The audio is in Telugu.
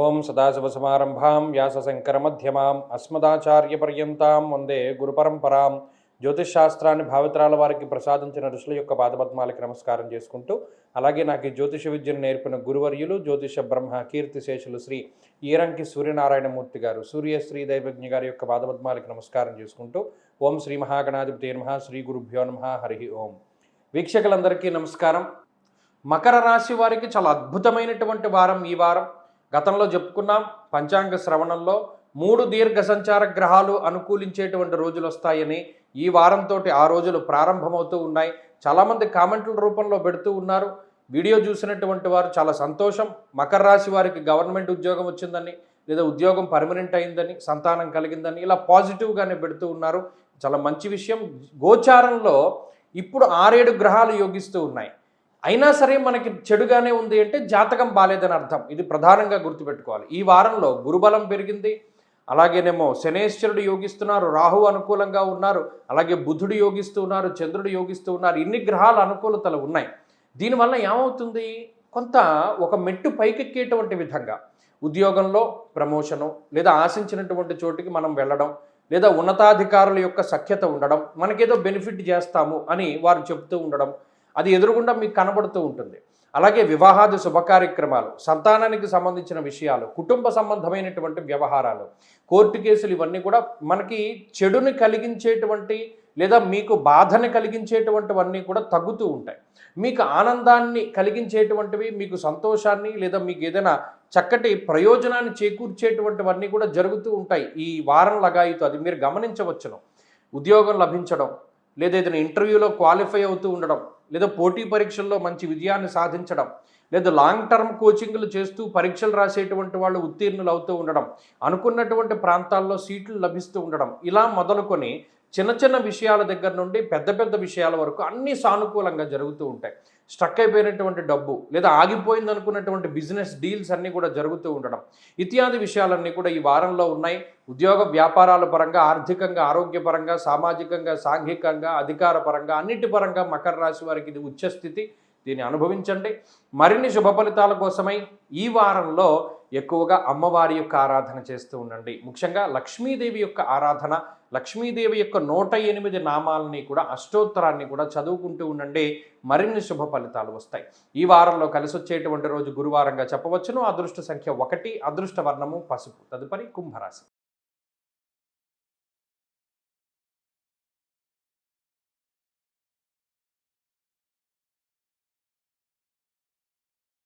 ఓం సదాశివసమారంభాం వ్యాసశంకరమధ్యమాం అస్మదాచార్యపర్యంతాం వందే గురుపరంపరాం. జ్యోతిష్ శాస్త్రాన్ని భావితరాల వారికి ప్రసాదించిన ఋషుల యొక్క పాదపద్మాలకి నమస్కారం చేసుకుంటూ, అలాగే నాకు ఈ జ్యోతిష విద్యను నేర్పిన గురువర్యులు జ్యోతిష బ్రహ్మ కీర్తిశేషులు శ్రీ ఈరంకి సూర్యనారాయణమూర్తి గారు, సూర్యశ్రీ దైవజ్ఞ గారి యొక్క పాదపద్మాలకి నమస్కారం చేసుకుంటూ, ఓం శ్రీ మహాగణాధిపతి నమః, శ్రీ గురుభ్యో నమః, హరి ఓం. వీక్షకులందరికీ నమస్కారం. మకర రాశి వారికి చాలా అద్భుతమైనటువంటి వారం ఈ వారం. గతంలో చెప్పుకున్నాం, పంచాంగ శ్రవణంలో 3 దీర్ఘ సంచార గ్రహాలు అనుకూలించేటువంటి రోజులు వస్తాయని. ఈ వారంతో ఆ రోజులు ప్రారంభమవుతూ ఉన్నాయి. చాలామంది కామెంట్ల రూపంలో పెడుతూ ఉన్నారు. వీడియో చూసినటువంటి వారు చాలా సంతోషం, మకర రాశి వారికి గవర్నమెంట్ ఉద్యోగం వచ్చిందని, లేదా ఉద్యోగం పర్మనెంట్ అయిందని, సంతానం కలిగిందని, ఇలా పాజిటివ్గానే పెడుతూ ఉన్నారు. చాలా మంచి విషయం. గోచారంలో ఇప్పుడు 6-7 గ్రహాలు యోగిస్తూ ఉన్నాయి. అయినా సరే మనకి చెడుగానే ఉంది అంటే జాతకం బాలేదని అర్థం. ఇది ప్రధానంగా గుర్తుపెట్టుకోవాలి. ఈ వారంలో గురుబలం పెరిగింది, అలాగేనేమో శనేశ్వరుడు యోగిస్తున్నారు, రాహు అనుకూలంగా ఉన్నారు, అలాగే బుధుడు యోగిస్తూ ఉన్నారు, చంద్రుడు యోగిస్తూ ఉన్నారు. ఇన్ని గ్రహాల అనుకూలతలు ఉన్నాయి. దీనివల్ల ఏమవుతుంది, కొంత ఒక మెట్టు పైకెక్కేటువంటి విధంగా ఉద్యోగంలో ప్రమోషను, లేదా ఆశించినటువంటి చోటికి మనం వెళ్ళడం, లేదా ఉన్నతాధికారుల యొక్క సఖ్యత ఉండడం, మనకేదో బెనిఫిట్ చేస్తాము అని వారు చెప్తూ ఉండడం, అది ఎదురుగుండా మీకు కనబడుతూ ఉంటుంది. అలాగే వివాహాది శుభకార్యక్రమాలు, సంతానానికి సంబంధించిన విషయాలు, కుటుంబ సంబంధమైనటువంటి వ్యవహారాలు, కోర్టు కేసులు, ఇవన్నీ కూడా మనకి చెడుని కలిగించేటువంటి లేదా మీకు బాధని కలిగించేటువంటివన్నీ కూడా తగ్గుతూ ఉంటాయి. మీకు ఆనందాన్ని కలిగించేటువంటివి, మీకు సంతోషాన్ని లేదా మీకు ఏదైనా చక్కటి ప్రయోజనాన్ని చేకూర్చేటువంటివన్నీ కూడా జరుగుతూ ఉంటాయి ఈ వారం లగాయితూ. అది మీరు గమనించవచ్చును. ఉద్యోగం లభించడం, లేదా ఏదైనా ఇంటర్వ్యూలో క్వాలిఫై అవుతూ ఉండడం, లేదా పోటీ పరీక్షల్లో మంచి విజయాన్ని సాధించడం, లేదా లాంగ్ టర్మ్ కోచింగ్లు చేస్తూ పరీక్షలు రాసేటువంటి వాళ్ళు ఉత్తీర్ణులు అవుతూ ఉండడం, అనుకున్నటువంటి ప్రాంతాల్లో సీట్లు లభిస్తూ ఉండడం, ఇలా మొదలుకొని చిన్న చిన్న విషయాల దగ్గర నుండి పెద్ద పెద్ద విషయాల వరకు అన్నీ సానుకూలంగా జరుగుతూ ఉంటాయి. స్ట్రక్ అయిపోయినటువంటి డబ్బు, లేదా ఆగిపోయింది అనుకున్నటువంటి బిజినెస్ డీల్స్ అన్నీ కూడా జరుగుతూ ఉండడం, ఇత్యాది విషయాలన్నీ కూడా ఈ వారంలో ఉన్నాయి. ఉద్యోగ వ్యాపారాల పరంగా, ఆర్థికంగా, ఆరోగ్యపరంగా, సామాజికంగా, సాంఘికంగా, అధికార పరంగా, అన్నిటి పరంగా మకర రాశి వారికి ఇది ఉచ్చస్థితి. దీన్ని అనుభవించండి. మరిన్ని శుభ ఫలితాల కోసమై ఈ వారంలో ఎక్కువగా అమ్మవారి యొక్క ఆరాధన చేస్తూ ఉండండి. ముఖ్యంగా లక్ష్మీదేవి యొక్క ఆరాధన, లక్ష్మీదేవి యొక్క 108 నామాలని కూడా, అష్టోత్తరాన్ని కూడా చదువుకుంటూ ఉండండి. మరిన్ని శుభ ఫలితాలు వస్తాయి. ఈ వారంలో కలిసి వచ్చేటువంటి రోజు గురువారంగా చెప్పవచ్చును. అదృష్ట సంఖ్య 1, అదృష్ట వర్ణము పసుపు. తదుపరి కుంభరాశి.